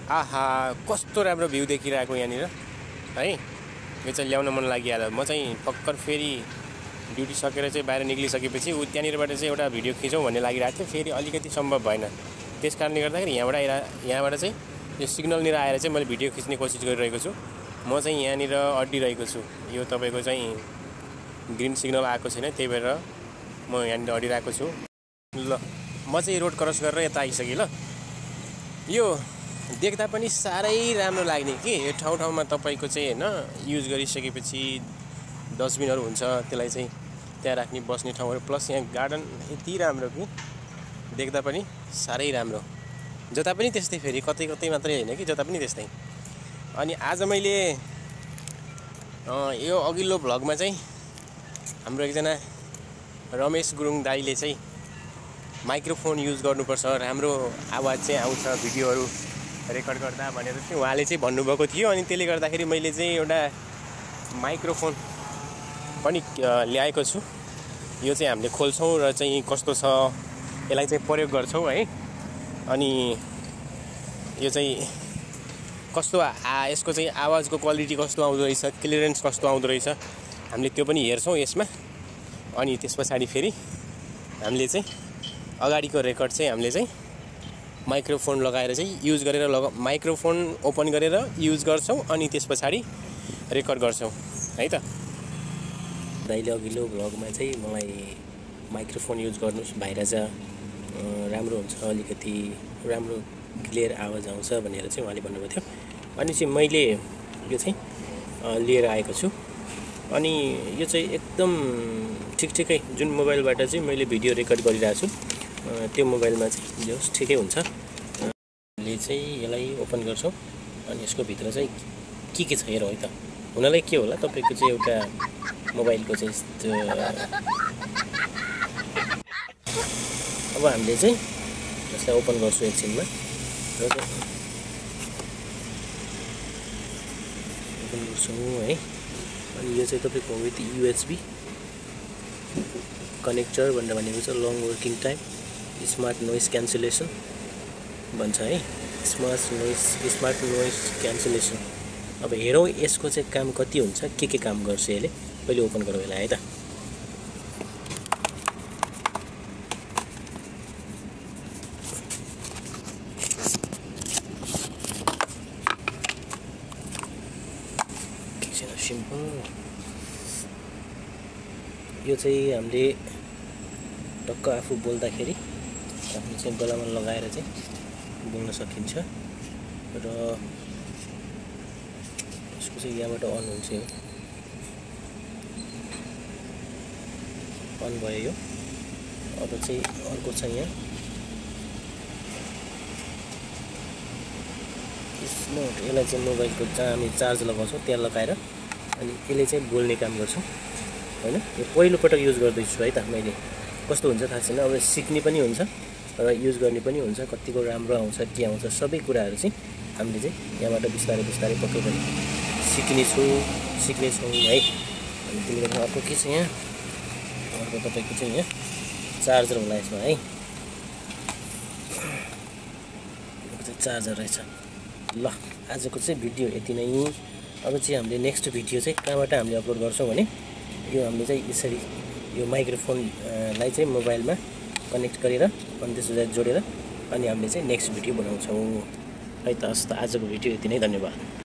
आहा कस्तो राम्रो भ्यू देखिरहेको यहाँनिर है। यो चाहिँ ल्याउन मन लागिहाल्यो। म चाहिँ भर्खर फेरि ड्युटी सकेर चाहिँ बाहिर निक्लिसकेपछि त्यहाँनिरबाट चाहिँ एउटा भिडियो खिचौँ भन्ने लागिरहेको थियो, फेरि अलिकति सम्भव भएन। त्यस कारणले गर्दाखेरि यहाँबाट चाहिँ यो सिग्नलनिर आएर चाहिँ मैले भिडियो खिच्ने कोसिस गरिरहेको छु। म चाहिँ यहाँनिर अड्डिरहेको छु। यो तपाईँको चाहिँ ग्रिन सिग्नल आएको छैन, त्यही भएर म यहाँनिर अडिरहेको छु। ल म चाहिँ रोड क्रस गरेर यता आइसकेँ। ल यो देख्दा पनि साह्रै राम्रो लाग्ने कि यो ठाउँमा तपाईँको चाहिँ होइन युज गरिसकेपछि डस्टबिनहरू हुन्छ, त्यसलाई चाहिँ त्यहाँ राख्ने बस्ने ठाउँहरू, प्लस यहाँ गार्डन यति राम्रो कि देख्दा पनि साह्रै राम्रो। जता पनि त्यस्तै, फेरि कतै मात्रै होइन कि जता पनि त्यस्तै। अनि आज मैले यो अघिल्लो भ्लगमा चाहिँ हाम्रो एकजना रमेश गुरुङ दाइले चाहिँ माइक्रोफोन युज गर्नुपर्छ, राम्रो आवाज चाहिँ आउँछ भिडियोहरू रेकर्ड गर्दा भनेर चाहिँ उहाँले चाहिँ भन्नुभएको थियो। अनि त्यसले गर्दाखेरि मैले चाहिँ एउटा माइक्रोफोन पनि ल्याएको छु। यो चाहिँ हामीले खोल्छौँ र चाहिँ कस्तो छ यसलाई चाहिँ प्रयोग गर्छौँ है। अनि यो चाहिँ कस्तो यसको चाहिँ आवाजको क्वालिटी कस्तो आउँदो रहेछ, क्लियरेन्स कस्तो आउँदो रहेछ, हामीले त्यो पनि हेर्छौँ यसमा। अनि त्यस पछाडि फेरि हामीले चाहिँ अगाडिको रेकर्ड चाहिँ हामीले चाहिँ माइक्रोफोन लगाएर चाहिँ युज गरेर माइक्रोफोन ओपन गरेर युज गर्छौँ अनि त्यस पछाडि रेकर्ड गर्छौँ है त। दाइले अघिल्लो भ्लगमा चाहिँ मलाई माइक्रोफोन युज गर्नुहोस्, बाहिर चाहिँ राम्रो हुन्छ, अलिकति राम्रो क्लियर आवाज आउँछ भनेर चाहिँ उहाँले भन्नुभएको थियो। अनि चाहिँ मैले यो चाहिँ लिएर आएको छु। अनि यो चाहिँ एकदम ठिकै जुन मोबाइलबाट चाहिँ मैले भिडियो रेकर्ड गरिरहेको छु त्यो मोबाइलमा चाहिँ जस ठिकै हुन्छ। हामीले चाहिँ यसलाई ओपन गर्छौँ अनि यसको भित्र चाहिँ के छ हेरौँ है त। हुनलाई के होला तपाईँको चाहिँ एउटा मोबाइलको चाहिँ अब हामीले चाहिँ यसलाई ओपन गर्छौँ एकछिनमा र ओपन गर्छौँ है। अनि यो चाहिँ तपाईँको विथ युएसबी कनेक्टर भनेर भनेको छ, long working time, smart noise cancellation भन्छ है, स्मार्ट नोइज क्यान्सलेसन। अब हेरौँ यसको चाहिँ काम कति हुन्छ, के काम गर्छ यसले। पहिले ओपन गरौँ यसलाई है त। सिम्पल यो चाहिँ हामीले टक्क आफू बोल्दाखेरि आफ्नो चाहिँ गलामा लगाएर चाहिँ बोल्न सकिन्छ। र यसको चाहिँ यहाँबाट अन हुन्छ, यो अन भयो यो। अब चाहिँ अर्को छ यहाँ स्मार्ट, यसलाई चाहिँ मोबाइलको जहाँ हामी चार्ज लगाउँछौँ त्यहाँ लगाएर अनि यसले चाहिँ बोल्ने काम गर्छौँ होइन। यो पहिलोपटक युज गर्दैछु है त मैले, कस्तो हुन्छ थाहा छैन। अब सिक्ने पनि हुन्छ र युज गर्ने पनि हुन्छ, कतिको राम्रो आउँछ के आउँछ सबै कुराहरू चाहिँ हामीले चाहिँ यहाँबाट बिस्तारै पक्कै पनि सिक्नेछौँ है। अनि त्यसले गर्दा अर्को के छ यहाँ, अर्को तपाईँको चाहिँ यहाँ चार्जर होला यसमा है, यो चाहिँ चार्जर रहेछ। ल आजको चाहिँ भिडियो यति नै। अब चाहिँ हामीले नेक्स्ट भिडियो चाहिँ कहाँबाट हामीले अपलोड गर्छौँ भने यो हामीले चाहिँ यसरी यो माइक्रोफोनलाई चाहिँ मोबाइलमा कनेक्ट गरेर अनि त्यसलाई जोडेर अनि हामीले चाहिँ नेक्स्ट भिडियो बनाउँछौँ है त। आजको भिडियो यति नै, धन्यवाद।